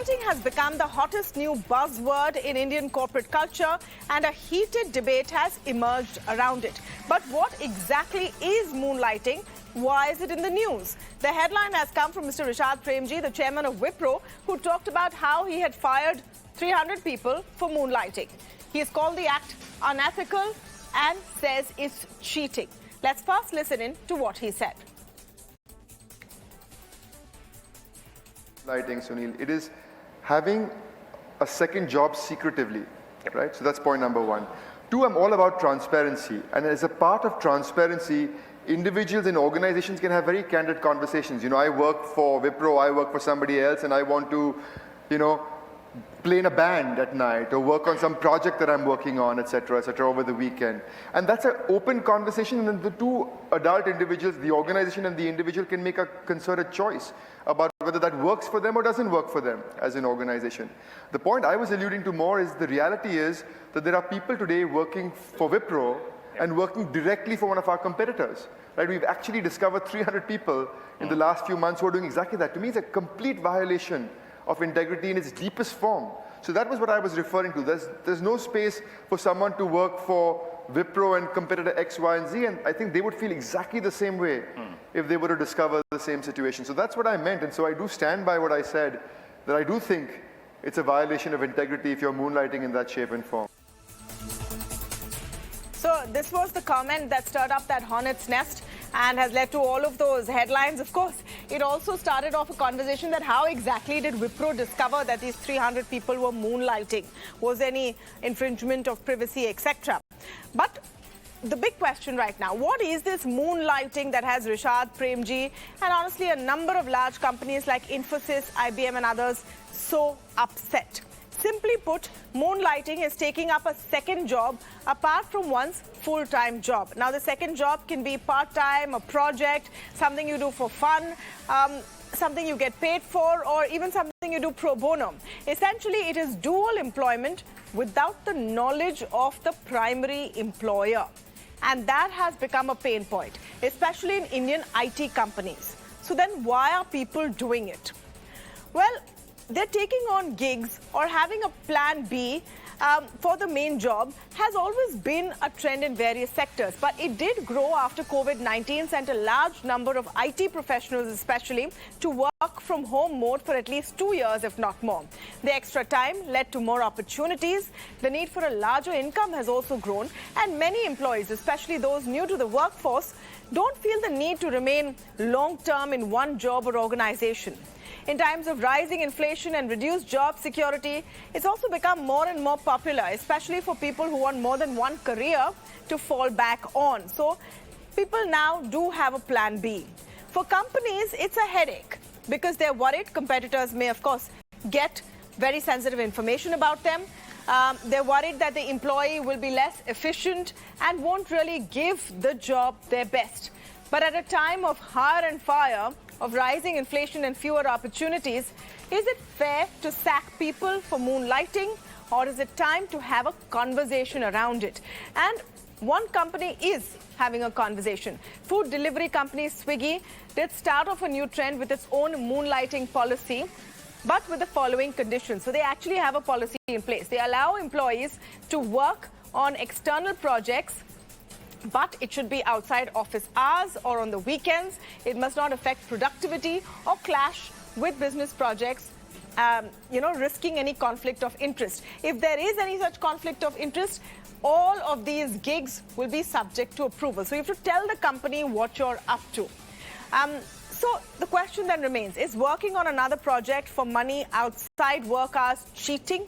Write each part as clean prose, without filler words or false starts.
Moonlighting has become the hottest new buzzword in Indian corporate culture, and a heated debate has emerged around it. But what exactly is moonlighting? Why is it in the news? The headline has come from Mr. Rishad Premji, the chairman of Wipro, who talked about how he had fired 300 people for moonlighting. He has called the act unethical and says it's cheating. Let's first listen in to what he said. Lighting, Sunil, it is having a second job secretively, right? So that's point number one. Two, I'm all about transparency. And as a part of transparency, individuals and organizations can have very candid conversations. You know, I work for Wipro, I work for somebody else, and I want to, play in a band at night or work on some project that I'm working on, etc., over the weekend. And that's an open conversation, and the two adult individuals, the organization and the individual, can make a concerted choice about whether that works for them or doesn't work for them as an organization. The point I was alluding to more is the reality is that there are people today working for Wipro and working directly for one of our competitors. Right? We've actually discovered 300 people in the last few months who are doing exactly that. To me, it's a complete violation of integrity in its deepest form. So that was what I was referring to. There's no space for someone to work for Wipro and competitor X, Y, and Z, and I think they would feel exactly the same way if they were to discover the same situation. So that's what I meant, and so I do stand by what I said, that I do think it's a violation of integrity if you're moonlighting in that shape and form. So this was the comment that stirred up that hornet's nest and has led to all of those headlines. Of course, it also started off a conversation that how exactly did Wipro discover that these 300 people were moonlighting? Was there any infringement of privacy, etc.? But the big question right now, what is this moonlighting that has Rishad Premji and honestly a number of large companies like Infosys, IBM and others so upset? Simply put, moonlighting is taking up a second job apart from one's full-time job. Now, the second job can be part-time, a project, something you do for fun, something you get paid for, or even something you do pro bono. Essentially, it is dual employment without the knowledge of the primary employer. And that has become a pain point, especially in Indian IT companies. So then why are people doing it? Well, they're taking on gigs or having a plan B for the main job has always been a trend in various sectors. But it did grow after COVID-19 sent a large number of IT professionals especially to work from home mode for at least 2 years, if not more. The extra time led to more opportunities. The need for a larger income has also grown. And many employees, especially those new to the workforce, don't feel the need to remain long-term in one job or organization. In times of rising inflation and reduced job security, it's also become more and more popular, especially for people who want more than one career to fall back on. So people now do have a plan B. For companies, it's a headache because they're worried competitors may, of course, get very sensitive information about them. They're worried that the employee will be less efficient and won't really give the job their best. But at a time of hire and fire, of rising inflation and fewer opportunities, is it fair to sack people for moonlighting, or is it time to have a conversation around it? And one company is having a conversation. Food delivery company Swiggy did start off a new trend with its own moonlighting policy, but with the following conditions. So they actually have a policy in place. They allow employees to work on external projects, but it should be outside office hours or on the weekends. It must not affect productivity or clash with business projects, risking any conflict of interest. If there is any such conflict of interest, all of these gigs will be subject to approval. So you have to tell the company what you're up to. So the question then remains, is working on another project for money outside work hours cheating,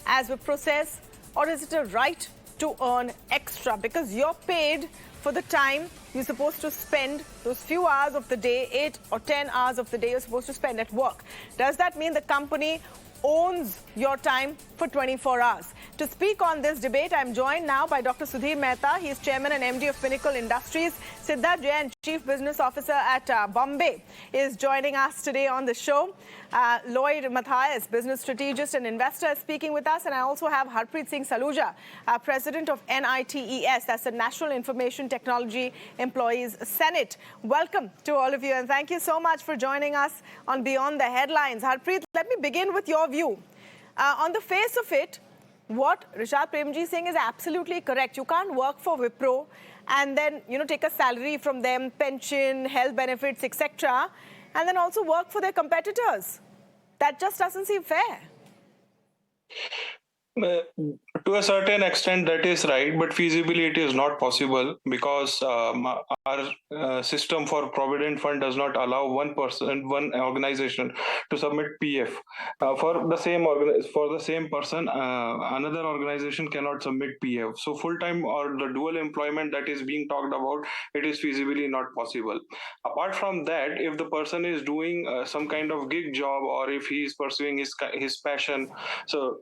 as Wipro says, or is it a right to earn extra because you're paid for the time you're supposed to spend those few hours of the day, 8 or 10 hours of the day you're supposed to spend at work? Does that mean the company owns your time for 24 hours. To speak on this debate, I'm joined now by Dr. Sudhir Mehta. He's Chairman and MD of Pinnacle Industries. Siddharth Jain, Chief Business Officer at Bombay, is joining us today on the show. Lloyd Matthias, Business Strategist and Investor, is speaking with us. And I also have Harpreet Singh Saluja, President of NITES, that's the National Information Technology Employees Senate. Welcome to all of you, and thank you so much for joining us on Beyond the Headlines. Harpreet, let me begin with your view. On the face of it, what Rishad Premji is saying is absolutely correct. You can't work for Wipro and then, take a salary from them, pension, health benefits, etc., and then also work for their competitors. That just doesn't seem fair. To a certain extent, that is right, but feasibility is not possible because our system for provident fund does not allow one organization to submit PF for the same person. Another organization cannot submit PF. So full-time or the dual employment that is being talked about, it is feasibly not possible. Apart from that, if the person is doing some kind of gig job or if he is pursuing his passion, so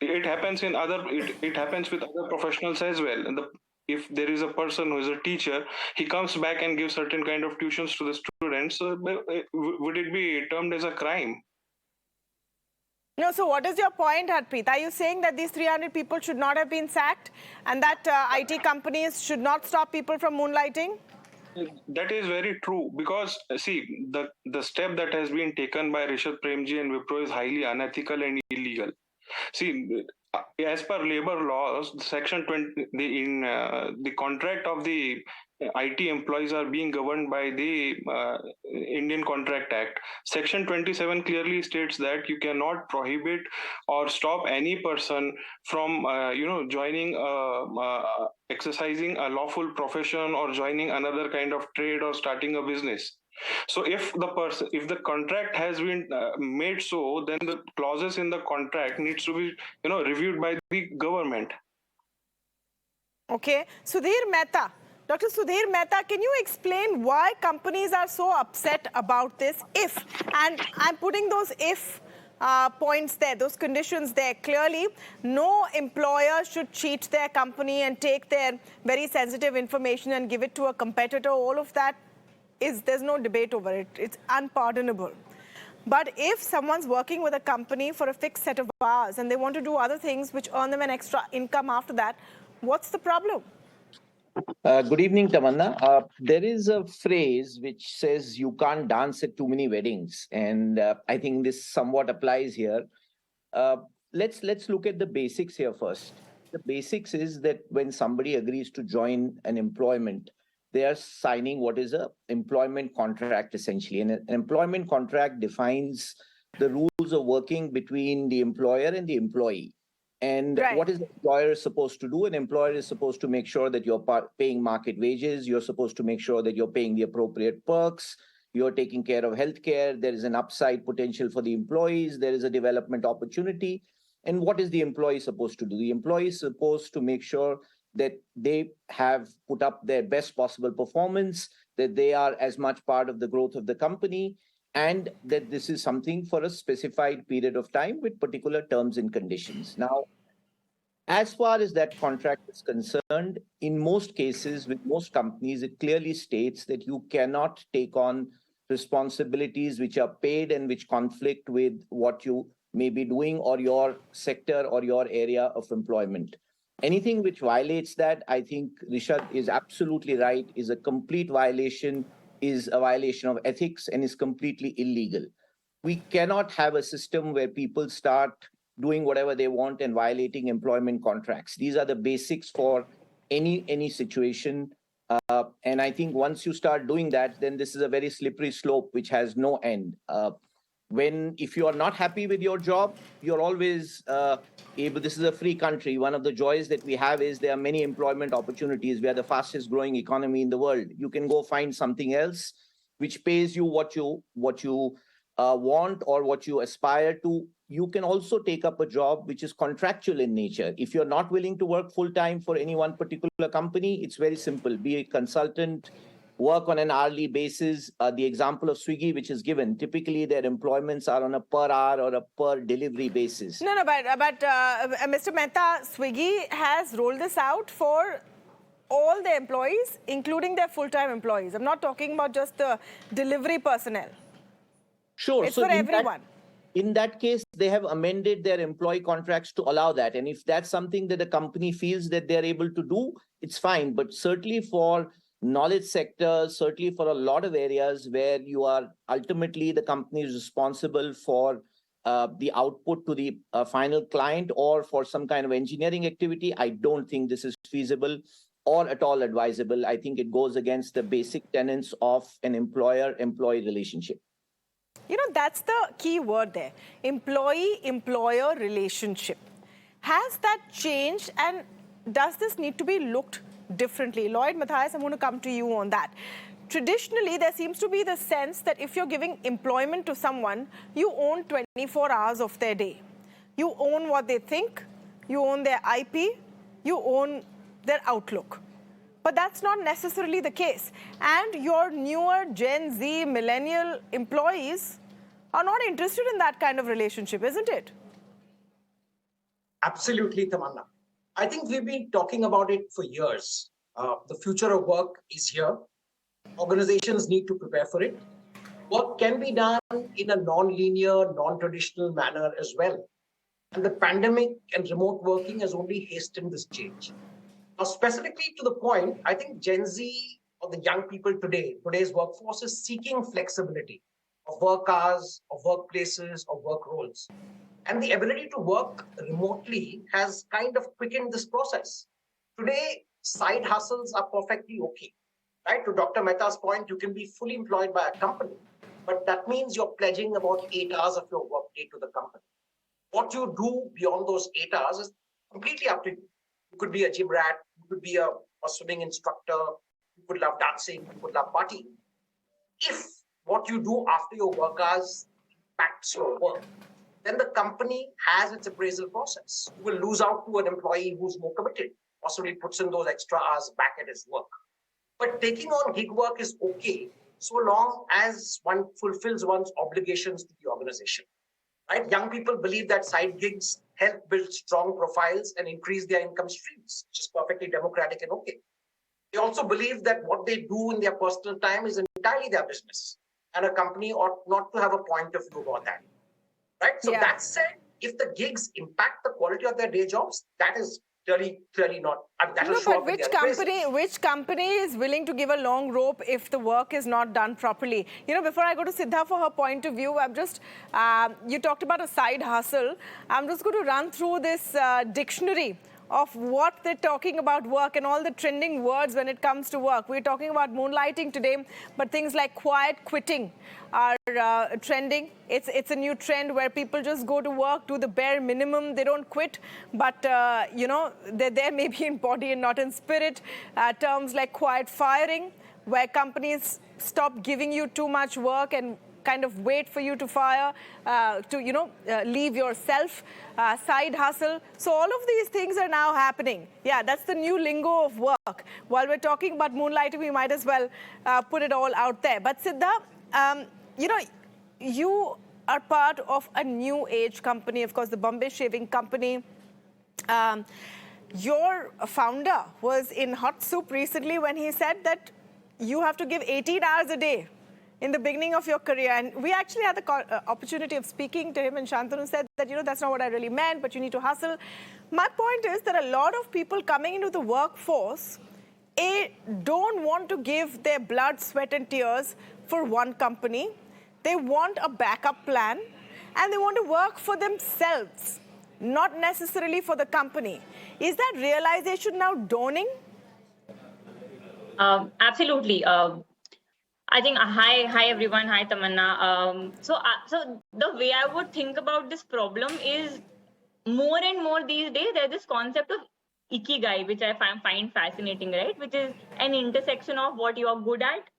it happens in it happens with other professionals as well. And if there is a person who is a teacher, he comes back and gives certain kind of tuitions to the students. So would it be termed as a crime? No, so what is your point, Harpreet? Are you saying that these 300 people should not have been sacked and that IT companies should not stop people from moonlighting? That is very true because, see, the step that has been taken by Rishad Premji and Wipro is highly unethical and illegal. See, as per labor laws, Section 20, the contract of the IT employees are being governed by the Indian Contract Act. Section 27 clearly states that you cannot prohibit or stop any person from, joining, exercising a lawful profession or joining another kind of trade or starting a business. So if the contract has been made so, then the clauses in the contract needs to be, reviewed by the government. Okay. Sudhir Mehta. Dr. Sudhir Mehta, can you explain why companies are so upset about this? And I'm putting those if points there, those conditions there. Clearly, no employer should cheat their company and take their very sensitive information and give it to a competitor. All of that there's no debate over it. It's unpardonable. But if someone's working with a company for a fixed set of hours and they want to do other things which earn them an extra income after that, what's the problem? Good evening, Tamanna. There is a phrase which says you can't dance at too many weddings. And I think this somewhat applies here. Let's look at the basics here first. The basics is that when somebody agrees to join an employment, they are signing what is an employment contract, essentially. And an employment contract defines the rules of working between the employer and the employee. And what is the employer supposed to do? An employer is supposed to make sure that you're paying market wages. You're supposed to make sure that you're paying the appropriate perks. You're taking care of healthcare. There is an upside potential for the employees. There is a development opportunity. And what is the employee supposed to do? The employee is supposed to make sure that they have put up their best possible performance, that they are as much part of the growth of the company, and that this is something for a specified period of time with particular terms and conditions. Now, as far as that contract is concerned, in most cases, with most companies, it clearly states that you cannot take on responsibilities which are paid and which conflict with what you may be doing or your sector or your area of employment. Anything which violates that, I think Rishad is absolutely right, is a complete violation, is a violation of ethics and is completely illegal. We cannot have a system where people start doing whatever they want and violating employment contracts. These are the basics for any situation. And I think once you start doing that, then this is a very slippery slope which has no end. If you are not happy with your job, you're always able. This is a free country. One of the joys that we have is there are many employment opportunities. We are the fastest growing economy in the world. You can go find something else which pays you what you want or what you aspire to. You can also take up a job which is contractual in nature. If you're not willing to work full time for any one particular company, it's very simple. Be a consultant, work on an hourly basis. The example of Swiggy, which is given, typically their employments are on a per hour or a per delivery basis. No, but Mr. Mehta, Swiggy has rolled this out for all their employees, including their full-time employees. I'm not talking about just the delivery personnel. Sure. It's so for everyone. In that case, they have amended their employee contracts to allow that. And if that's something that the company feels that they're able to do, it's fine. But certainly for knowledge sectors, certainly for a lot of areas where you are ultimately the company is responsible for the output to the final client or for some kind of engineering activity, I don't think this is feasible or at all advisable. I think it goes against the basic tenets of an employer-employee relationship. You know, that's the key word there. Employee-employer relationship. Has that changed, and does this need to be looked differently? Lloyd, Matthias, I'm going to come to you on that. Traditionally, there seems to be the sense that if you're giving employment to someone, you own 24 hours of their day. You own what they think, you own their IP, you own their outlook. But that's not necessarily the case. And your newer Gen Z, millennial employees are not interested in that kind of relationship, isn't it? Absolutely, Tamanna. I think we've been talking about it for years. The future of work is here. Organizations need to prepare for it. Work can be done in a non-linear, non-traditional manner as well. And the pandemic and remote working has only hastened this change. Now, specifically to the point, I think Gen Z or the young people today's workforce is seeking flexibility of work hours, of workplaces, of work roles. And the ability to work remotely has kind of quickened this process. Today, side hustles are perfectly okay, right? To Dr. Mehta's point, you can be fully employed by a company, but that means you're pledging about 8 hours of your workday to the company. What you do beyond those 8 hours is completely up to you. You could be a gym rat, you could be a swimming instructor, you could love dancing, you could love partying. If what you do after your work hours impacts your work, then the company has its appraisal process. You will lose out to an employee who's more committed, possibly puts in those extra hours back at his work. But taking on gig work is okay, so long as one fulfills one's obligations to the organization. Right? Young people believe that side gigs help build strong profiles and increase their income streams, which is perfectly democratic and okay. They also believe that what they do in their personal time is entirely their business, and a company ought not to have a point of view about that. Right? So that said, if the gigs impact the quality of their day jobs, that is clearly not. I mean, that will show up in their which company is willing to give a long rope if the work is not done properly? You know, before I go to Siddha for her point of view, I'm just, you talked about a side hustle. I'm just going to run through this dictionary of what they're talking about work and all the trending words when it comes to work. We're talking about moonlighting today, but things like quiet quitting are trending. It's a new trend where people just go to work, do the bare minimum. They don't quit, but, you know, they're there maybe in body and not in spirit. Terms like quiet firing, where companies stop giving you too much work and kind of wait for you to fire, leave yourself, side hustle. So all of these things are now happening. Yeah, that's the new lingo of work. While we're talking about moonlighting, we might as well put it all out there. But Siddha, you know, you are part of a new age company, of course, the Bombay Shaving Company. Your founder was in hot soup recently when he said that you have to give 18 hours a day in the beginning of your career. And we actually had the opportunity of speaking to him, and Shantanu said that, you know, that's not what I really meant, but you need to hustle. My point is that a lot of people coming into the workforce don't want to give their blood, sweat and tears for one company. They want a backup plan, and they want to work for themselves, not necessarily for the company. Is that realization now dawning? Absolutely. I think hi everyone, hi Tamanna. So the way I would think about this problem is more and more these days there's this concept of ikigai, which I find fascinating, right? Which is an intersection of what you are good at,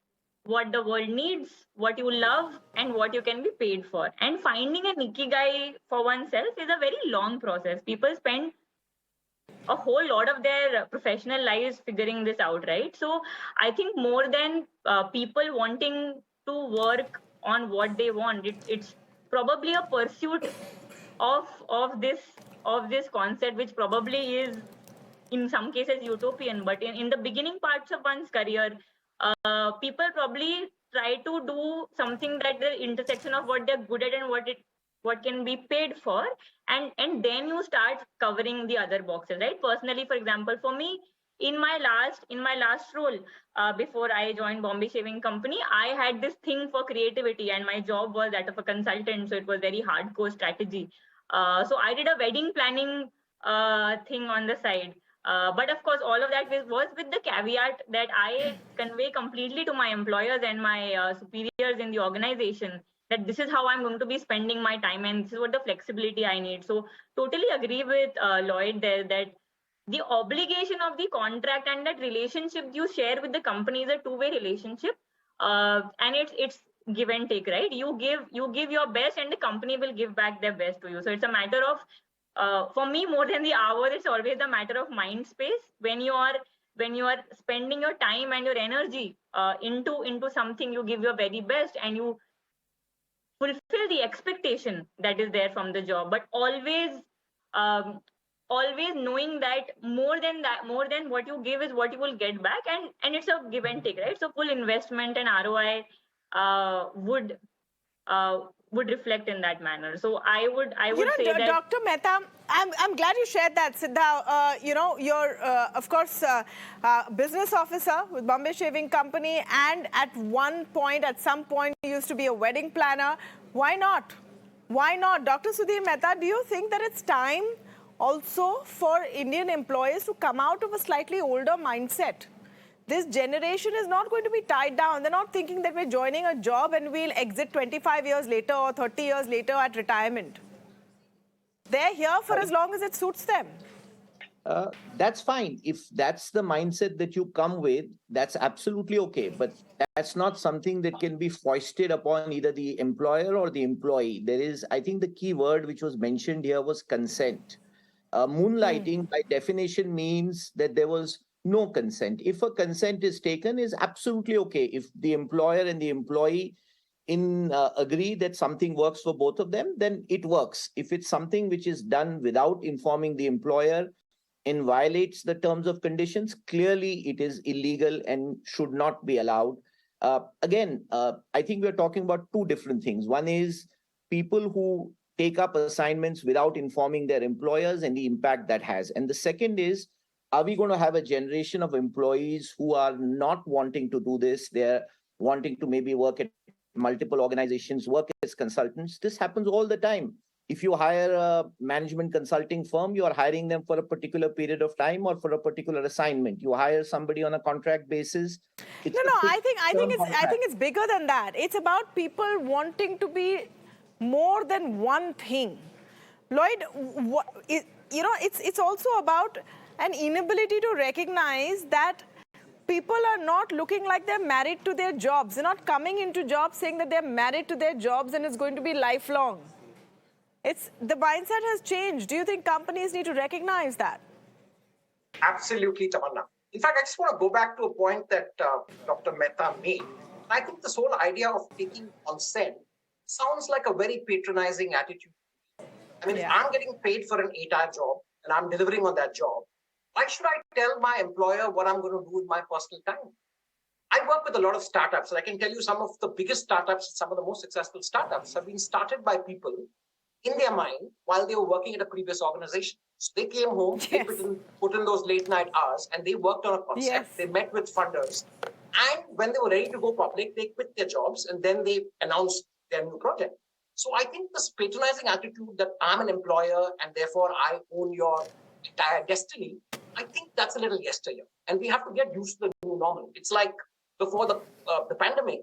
what the world needs, what you love, and what you can be paid for. And finding an ikigai for oneself is a very long process. People spend a whole lot of their professional lives figuring this out, right? So I think more than people wanting to work on what they want, it's probably a pursuit of this concept, which probably is in some cases utopian. But in the beginning parts of one's career, people probably try to do something that the intersection of what they're good at and what can be paid for, and then you start covering the other boxes, right? Personally, for example, for me, in my last role, before I joined Bombay Shaving Company, I had this thing for creativity, and my job was that of a consultant, so it was very hardcore strategy. So I did a wedding planning thing on the side. But of course, all of that was with the caveat that I convey completely to my employers and my superiors in the organization that this is how I'm going to be spending my time, and this is what the flexibility I need. So totally agree with Lloyd there that the obligation of the contract and that relationship you share with the company is a two-way relationship, and it's give and take, right? You give your best, and the company will give back their best to you. So it's a matter of for me, more than the hour, it's always a matter of mind space. When you are spending your time and your energy into something, you give your very best and you fulfill the expectation that is there from the job, but um, always knowing that more than what you give is what you will get back, and it's a give and take, right? So full investment and ROI uh, would would reflect in that manner. So I would say that. Dr. Mehta, I'm glad you shared that, Siddha. You're, of course, business officer with Bombay Shaving Company, and at some point, you used to be a wedding planner. Why not? Why not? Dr. Sudhir Mehta, do you think that it's time also for Indian employees to come out of a slightly older mindset? This generation is not going to be tied down. They're not thinking that we're joining a job and we'll exit 25 years later or 30 years later at retirement. They're here for as long as it suits them. That's fine. If that's the mindset that you come with, that's absolutely okay. But that's not something that can be foisted upon either the employer or the employee. There is, I think the key word which was mentioned here was consent. Moonlighting by definition means that there was no consent. If a consent is taken, is absolutely okay. If the employer and the employee agree that something works for both of them, then it works. If it's something which is done without informing the employer and violates the terms of conditions, clearly it is illegal and should not be allowed. I think we're talking about two different things. One is people who take up assignments without informing their employers and the impact that has. And the second is, are we going to have a generation of employees who are not wanting to do this? They're wanting to maybe work at multiple organizations, work as consultants. This happens all the time. If you hire a management consulting firm, you are hiring them for a particular period of time or for a particular assignment. You hire somebody on a contract basis. I think it's bigger than that. It's about people wanting to be more than one thing. Lloyd, it's also about an inability to recognize that people are not looking like they're married to their jobs. They're not coming into jobs saying that they're married to their jobs and it's going to be lifelong. The mindset has changed. Do you think companies need to recognize that? Absolutely, Tamanna. In fact, I just want to go back to a point that Dr. Mehta made. I think this whole idea of taking consent sounds like a very patronizing attitude. I mean, if I'm getting paid for an 8-hour job and I'm delivering on that job, why should I tell my employer what I'm going to do with my personal time? I work with a lot of startups, and I can tell you some of the biggest startups, some of the most successful startups have been started by people in their mind while they were working at a previous organization. So they came home, they put in those late night hours, and they worked on a concept. They met with funders. And when they were ready to go public, they quit their jobs and then they announced their new project. So I think this patronizing attitude that I'm an employer and therefore I own your entire destiny, I think that's a little yesteryear. And we have to get used to the new normal. It's like before the pandemic,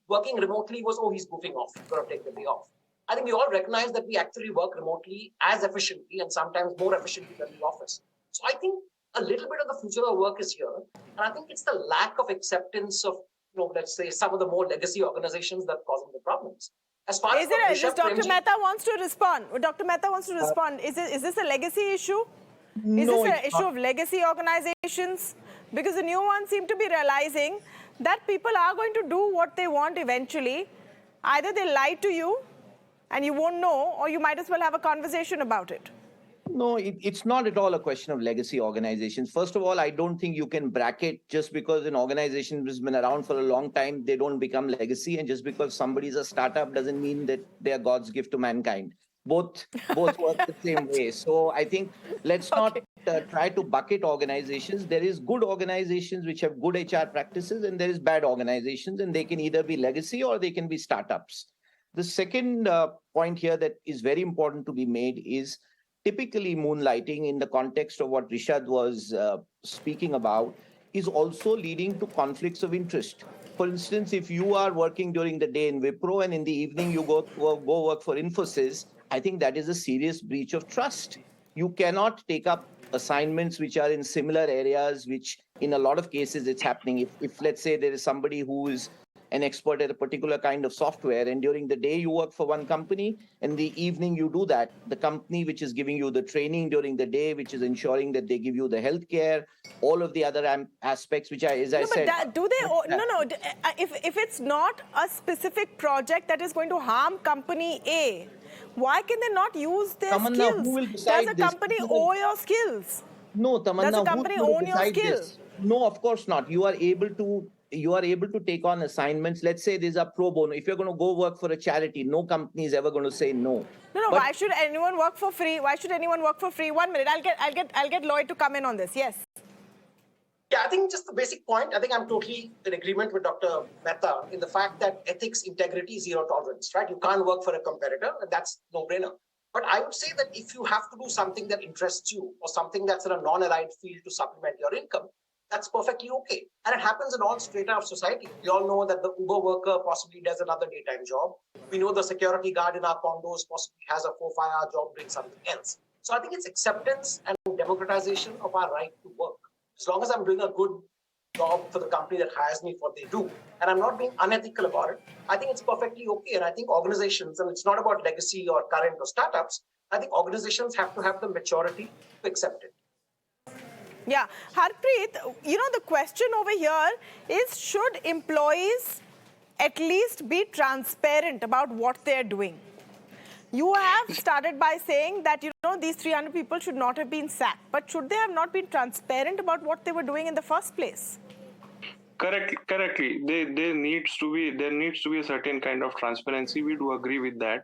working remotely was, he's goofing off, he's going to take the day off. I think we all recognize that we actually work remotely as efficiently and sometimes more efficiently than the office. So I think a little bit of the future of work is here. And I think it's the lack of acceptance of, let's say, some of the more legacy organizations that are causing the problems. As far as Dr. Mehta wants to respond. Dr. Mehta wants to respond. Is this a legacy issue? Is No, this an it's issue not. of legacy organizations? Because the new ones seem to be realizing that people are going to do what they want eventually. Either they lie to you and you won't know, or you might as well have a conversation about it. No, it's not at all a question of legacy organizations. First of all, I don't think you can bracket just because an organization has been around for a long time, they don't become legacy. And just because somebody's a startup doesn't mean that they are God's gift to mankind. Both work the same way. So I think let's not try to bucket organizations. There is good organizations which have good HR practices, and there is bad organizations, and they can either be legacy or they can be startups. The second point here that is very important to be made is typically moonlighting in the context of what Rishad was speaking about is also leading to conflicts of interest. For instance, if you are working during the day in Wipro and in the evening you go work for Infosys, I think that is a serious breach of trust. You cannot take up assignments which are in similar areas, which in a lot of cases it's happening. If let's say there is somebody who is an expert at a particular kind of software, and during the day you work for one company, and the evening you do that, the company which is giving you the training during the day, which is ensuring that they give you the healthcare, all of the other aspects, which I, as I said. But do they? No. If it's not a specific project that is going to harm company A, why can they not use their Tamanna, skills? who will decide Does a this? company owe your skills? No, Tamanna, Does a company who's going own to your decide skill? this? No, of course not. You are able to take on assignments. Let's say there's a pro bono. If you're going to go work for a charity, no company is ever going to say no. No. But Why should anyone work for free? Why should anyone work for free? 1 minute. I'll get Lloyd to come in on this. Yes. Yeah, I think just the basic point, I think I'm totally in agreement with Dr. Mehta in the fact that ethics, integrity, zero tolerance, right? You can't work for a competitor, and that's no-brainer. But I would say that if you have to do something that interests you or something that's in a non-allied field to supplement your income, that's perfectly okay. And it happens in all strata of society. We all know that the Uber worker possibly does another daytime job. We know the security guard in our condos possibly has a 4-5 hour job doing something else. So I think it's acceptance and democratization of our right to work. As long as I'm doing a good job for the company that hires me for what they do, and I'm not being unethical about it, I think it's perfectly okay. And I think organizations, and it's not about legacy or current or startups, I think organizations have to have the maturity to accept it. Yeah. Harpreet, the question over here is, should employees at least be transparent about what they're doing? You have started by saying that, these 300 people should not have been sacked. But should they have not been transparent about what they were doing in the first place? Correctly. There needs to be a certain kind of transparency. We do agree with that.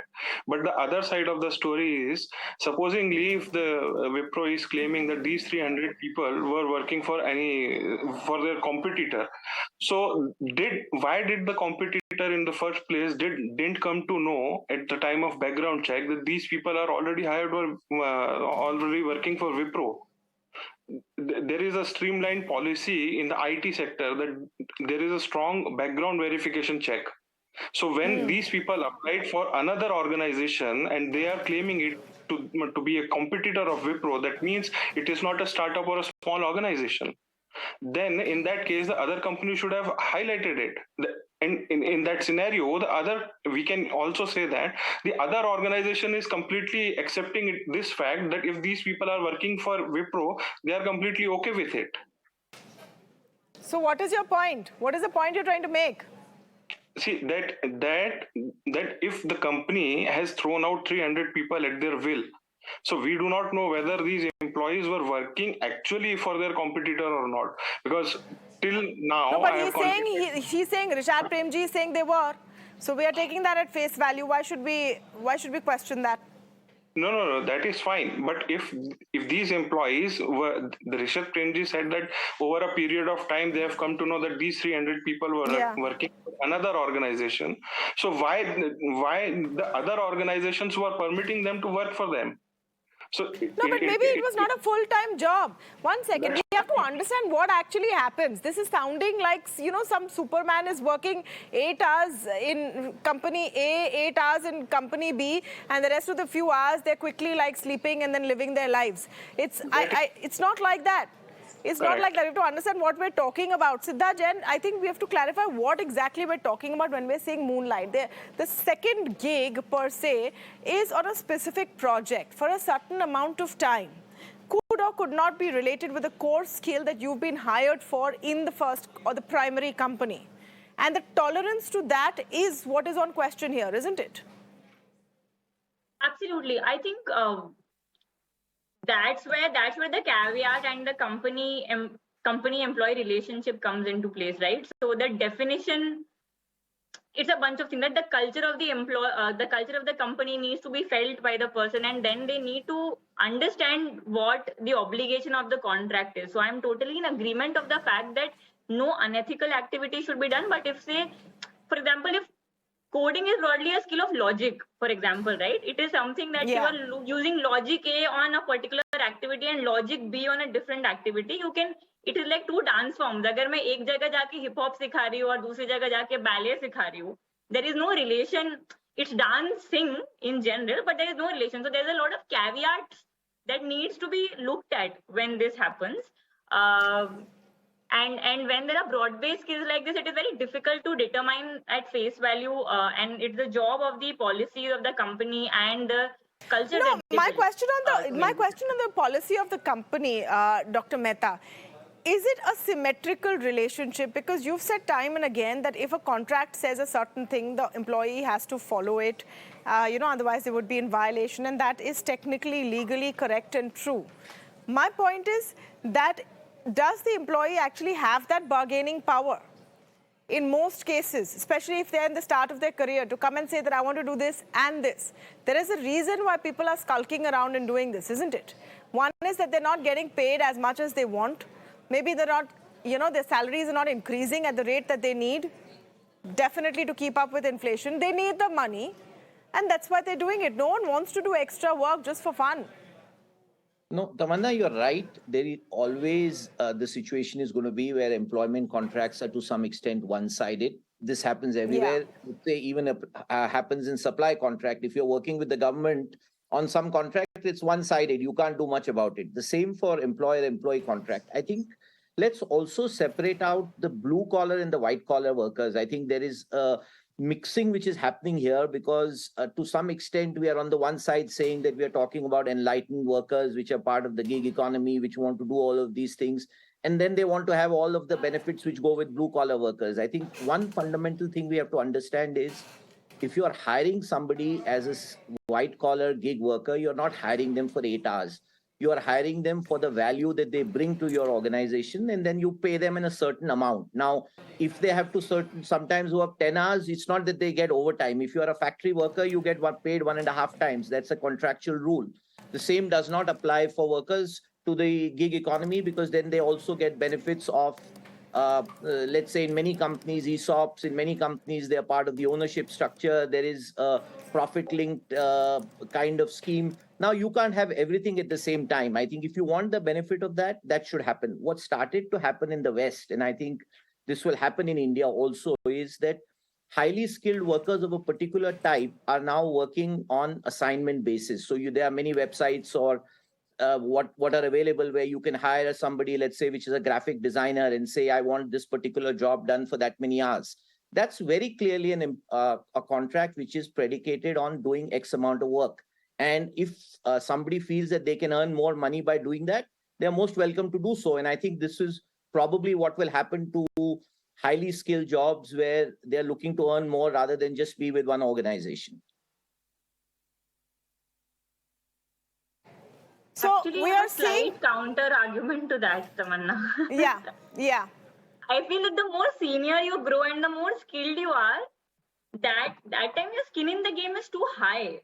But the other side of the story is, supposingly, if the Wipro is claiming that these 300 people were working for their competitor, so why did the competitor in the first place didn't come to know at the time of background check that these people are already hired or already working for Wipro? There is a streamlined policy in the IT sector that there is a strong background verification check. So when these people applied for another organization and they are claiming it to be a competitor of Wipro, that means it is not a startup or a small organization. Then in that case, the other company should have highlighted it. And in that scenario, we can also say that the other organization is completely accepting this fact that if these people are working for Wipro, they are completely okay with it. So what is your point? What is the point you're trying to make? See, that if the company has thrown out 300 people at their will, so we do not know whether these employees were working actually for their competitor or not, because till now. No, but he's saying Rishad Premji is saying they were. So we are taking that at face value. Why should we question that? No, that is fine. But if these employees were, the Rishad Premji said that over a period of time they have come to know that these 300 people were working for another organization. So why the other organizations were permitting them to work for them? So but maybe it was not a full-time job. 1 second, we have to understand what actually happens. This is sounding like, some Superman is working 8 hours in company A, 8 hours in company B, and the rest of the few hours they're quickly sleeping and then living their lives. It's not like that. It's not like that. We have to understand what we're talking about. Siddha Jain, I think we have to clarify what exactly we're talking about when we're saying moonlight. The second gig per se is on a specific project for a certain amount of time. Could could or could not be related with the core skill that you've been hired for in the first or the primary company. And the tolerance to that is what is on question here, isn't it? Absolutely. I think that's where the caveat and the company employee relationship comes into place, right? So the definition, it's a bunch of things that the culture of the culture of the company needs to be felt by the person, and then they need to understand what the obligation of the contract is. So I'm totally in agreement of the fact that no unethical activity should be done. But if, say, for example, if coding is broadly a skill of logic, for example, right? It is something that you are using logic A on a particular activity and logic B on a different activity. You can, it is like two dance forms. अगर मैं एक जगह जाके hip hop सिखा रही हूँ और दूसरी जगह जाके ballet सिखा रही हूँ, there is no relation. It's dancing in general, but there is no relation. So there's a lot of caveats that needs to be looked at when this happens. And when there are broad-based skills like this, it is very difficult to determine at face value, and it's the job of the policies of the company and the culture. No, my question on the policy of the company, Dr. Mehta, is it a symmetrical relationship? Because you've said time and again that if a contract says a certain thing, the employee has to follow it. Otherwise they would be in violation, and that is technically, legally correct and true. My point is that does the employee actually have that bargaining power in most cases, especially if they're in the start of their career, to come and say that I want to do this and this? There is a reason why people are skulking around and doing this, isn't it? One is that they're not getting paid as much as they want. Maybe they're not, their salaries are not increasing at the rate that they need, definitely to keep up with inflation. They need the money, and that's why they're doing it. No one wants to do extra work just for fun. No, Tamanna, you're right. There is always the situation is going to be where employment contracts are to some extent one-sided. This happens everywhere. Say even happens in supply contract. If you're working with the government on some contract, it's one-sided. You can't do much about it. The same for employer-employee contract. I think let's also separate out the blue-collar and the white-collar workers. I think there is a mixing which is happening here because to some extent we are on the one side saying that we are talking about enlightened workers which are part of the gig economy, which want to do all of these things, and then they want to have all of the benefits which go with blue collar workers. I think one fundamental thing we have to understand is if you are hiring somebody as a white collar gig worker, you're not hiring them for 8 hours. You are hiring them for the value that they bring to your organization, and then you pay them in a certain amount. Now, if they have to sometimes work 10 hours, it's not that they get overtime. If you are a factory worker, you get paid 1.5 times. That's a contractual rule. The same does not apply for workers to the gig economy, because then they also get benefits of, let's say in many companies, ESOPs, in many companies, they're part of the ownership structure. There is a profit-linked kind of scheme. Now, you can't have everything at the same time. I think if you want the benefit of that, that should happen. What started to happen in the West, and I think this will happen in India also, is that highly skilled workers of a particular type are now working on assignment basis. So there are many websites or what are available where you can hire somebody, let's say, which is a graphic designer, and say, I want this particular job done for that many hours. That's very clearly a contract which is predicated on doing X amount of work. And if somebody feels that they can earn more money by doing that, they're most welcome to do so. And I think this is probably what will happen to highly skilled jobs where they're looking to earn more rather than just be with one organization. So actually, we are seeing counter argument to that, Tamanna. Yeah. I feel that the more senior you grow and the more skilled you are, that time your skin in the game is too high.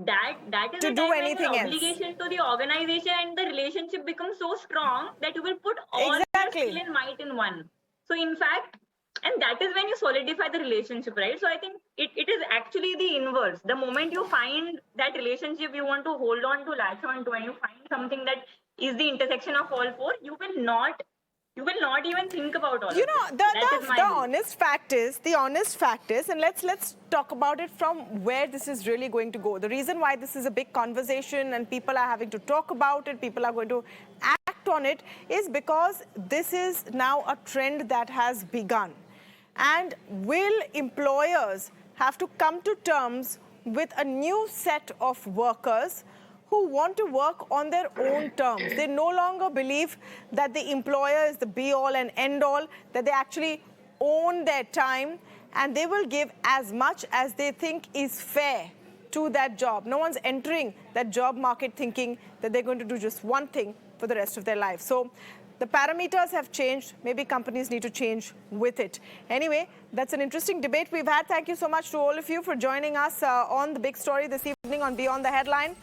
That is to do anything else. Obligation to the organization, and the relationship becomes so strong that you will put all your skill and might in one. So in fact, and that is when you solidify the relationship, right? So I think it is actually the inverse. The moment you find that relationship you want to hold on to, latch on to, and you find something that is the intersection of all four, you will not even think about all of it. The honest fact is, and let's talk about it from where this is really going to go. The reason why this is a big conversation and people are having to talk about it, people are going to act on it, is because this is now a trend that has begun. And will employers have to come to terms with a new set of workers who want to work on their own terms. They no longer believe that the employer is the be-all and end-all, that they actually own their time, and they will give as much as they think is fair to that job. No one's entering that job market thinking that they're going to do just one thing for the rest of their life. So the parameters have changed. Maybe companies need to change with it. Anyway, that's an interesting debate we've had. Thank you so much to all of you for joining us on the big story this evening on Beyond the Headline.